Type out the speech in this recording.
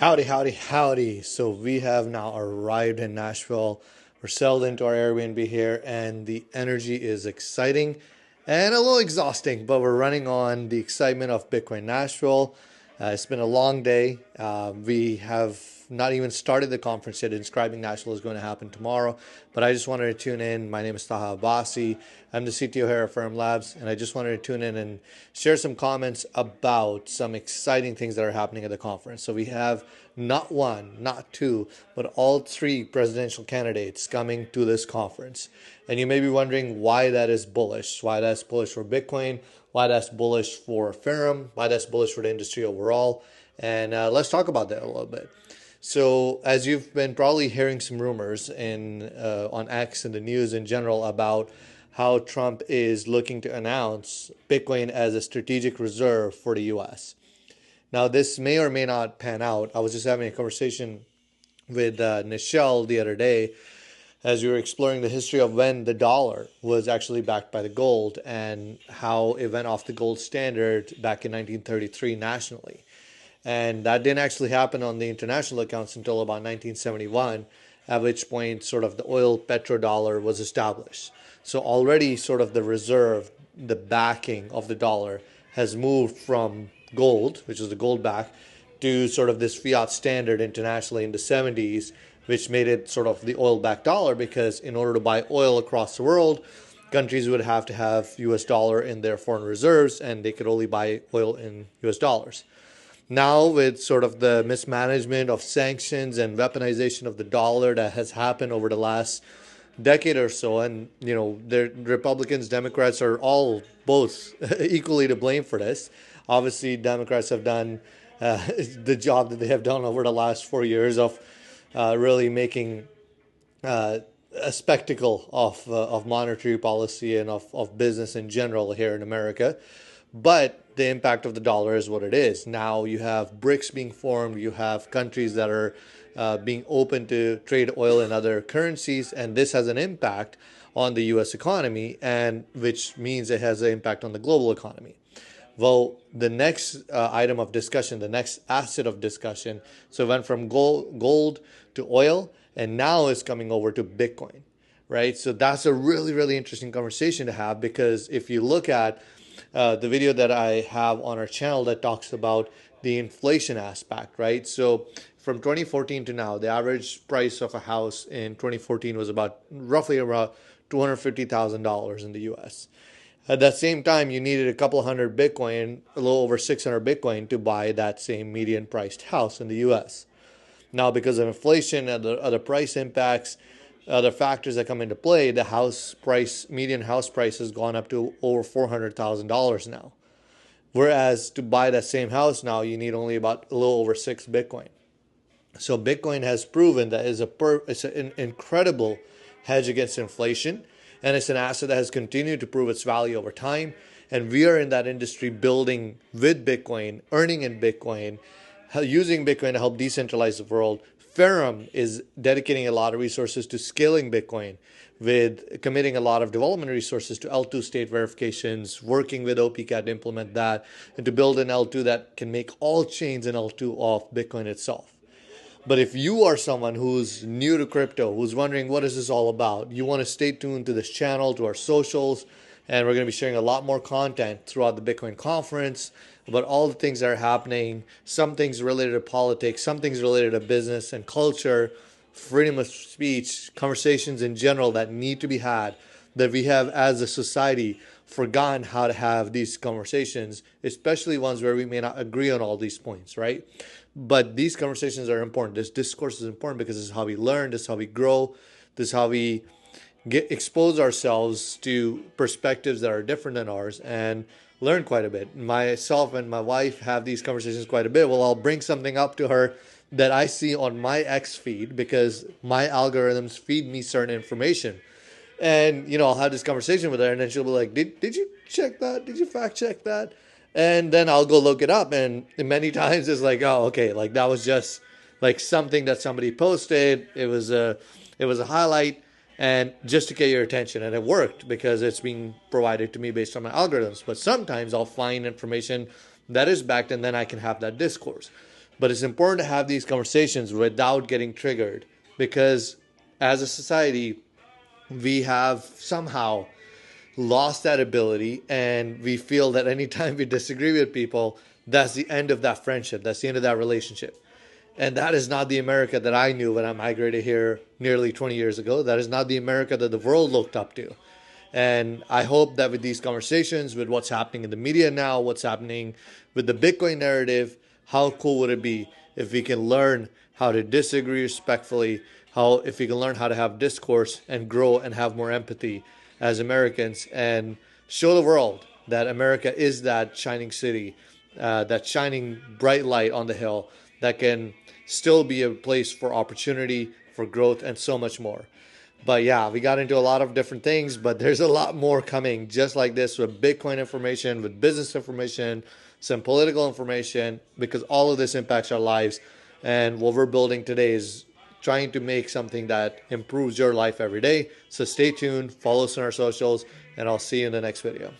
Howdy, howdy, howdy. So we have now arrived in Nashville. We're settled into our Airbnb here, and the energy is exciting and a little exhausting, but we're running on the excitement of Bitcoin Nashville. It's been a long day. We have not even started the conference yet. Inscribing Nashville is going to happen tomorrow, but I just wanted to tune in. My name is Taha Abbasi. I'm the CTO here at Firm Labs, and I just wanted to tune in and share some comments about some exciting things that are happening at the conference. So we have not one, not two, but all three presidential candidates coming to this conference. And you may be wondering why that is bullish, why that's bullish for Bitcoin, why that's bullish for Ethereum, why that's bullish for the industry overall. And let's talk about that a little bit. So, as you've been probably hearing some rumors on X and the news in general about how Trump is looking to announce Bitcoin as a strategic reserve for the US. Now, this may or may not pan out. I was just having a conversation with Nashville the other day as we were exploring the history of when the dollar was actually backed by the gold and how it went off the gold standard back in 1933 nationally. And that didn't actually happen on the international accounts until about 1971, at which point sort of the oil petrodollar was established. So already sort of the reserve, the backing of the dollar has moved from gold, which is the gold back, to sort of this fiat standard internationally in the 70s, which made it sort of the oil-backed dollar because in order to buy oil across the world, countries would have to have US dollar in their foreign reserves and they could only buy oil in US dollars. Now, with sort of the mismanagement of sanctions and weaponization of the dollar that has happened over the last decade or so, and the Republicans, Democrats are all both equally to blame for this. Obviously, Democrats have done the job that they have done over the last 4 years of really making a spectacle of monetary policy and of business in general here in America. But the impact of the dollar is what it is. Now you have BRICS being formed. You have countries that are being open to trade oil and other currencies. And this has an impact on the U.S. economy, and which means it has an impact on the global economy. Well, the next item of discussion, the next asset of discussion, so it went from gold to oil, and now it's coming over to Bitcoin, right? So that's a really, really interesting conversation to have because if you look at the video that I have on our channel that talks about the inflation aspect, right? So from 2014 to now, the average price of a house in 2014 was roughly around $250,000 in the US. At that same time, you needed a couple hundred Bitcoin, a little over 600 Bitcoin to buy that same median priced house in the US. Now, because of inflation and the other price impacts, other factors that come into play, the median house price has gone up to over $400,000 now. Whereas to buy that same house now, you need only about a little over 6 Bitcoin. So Bitcoin has proven that it's an incredible hedge against inflation, and it's an asset that has continued to prove its value over time. And we are in that industry building with Bitcoin, earning in Bitcoin, using Bitcoin to help decentralize the world. Ethereum is dedicating a lot of resources to scaling Bitcoin, with committing a lot of development resources to L2 state verifications, working with OPCAT to implement that, and to build an L2 that can make all chains an L2 of Bitcoin itself. But if you are someone who's new to crypto, who's wondering what is this all about, you want to stay tuned to this channel, to our socials, and we're going to be sharing a lot more content throughout the Bitcoin conference about all the things that are happening, some things related to politics, some things related to business and culture, freedom of speech, conversations in general that need to be had, that we have as a society forgotten how to have these conversations, especially ones where we may not agree on all these points, right? But these conversations are important. This discourse is important because this is how we learn, this is how we grow, this is how we expose ourselves to perspectives that are different than ours and learn quite a bit. Myself and my wife have these conversations quite a bit. Well, I'll bring something up to her that I see on my X feed because my algorithms feed me certain information. And, I'll have this conversation with her and then she'll be like, did you check that? Did you fact check that? And then I'll go look it up. And many times it's like, oh, okay, like that was just like something that somebody posted. It was a highlight. And just to get your attention. And it worked because it's being provided to me based on my algorithms. But sometimes I'll find information that is backed and then I can have that discourse. But it's important to have these conversations without getting triggered, because as a society, we have somehow lost that ability, and we feel that anytime we disagree with people, that's the end of that friendship, that's the end of that relationship. And that is not the America that I knew when I migrated here nearly 20 years ago. That is not the America that the world looked up to. And I hope that with these conversations, with what's happening in the media now, what's happening with the Bitcoin narrative, how cool would it be if we can learn how to disagree respectfully, how if we can learn how to have discourse and grow and have more empathy as Americans, and show the world that America is that shining city, that shining bright light on the hill that can still be a place for opportunity, for growth, and so much more. But yeah, we got into a lot of different things, but there's a lot more coming just like this, with Bitcoin information, with business information, some political information, because all of this impacts our lives. And what we're building today is trying to make something that improves your life every day. So stay tuned, follow us on our socials, and I'll see you in the next video.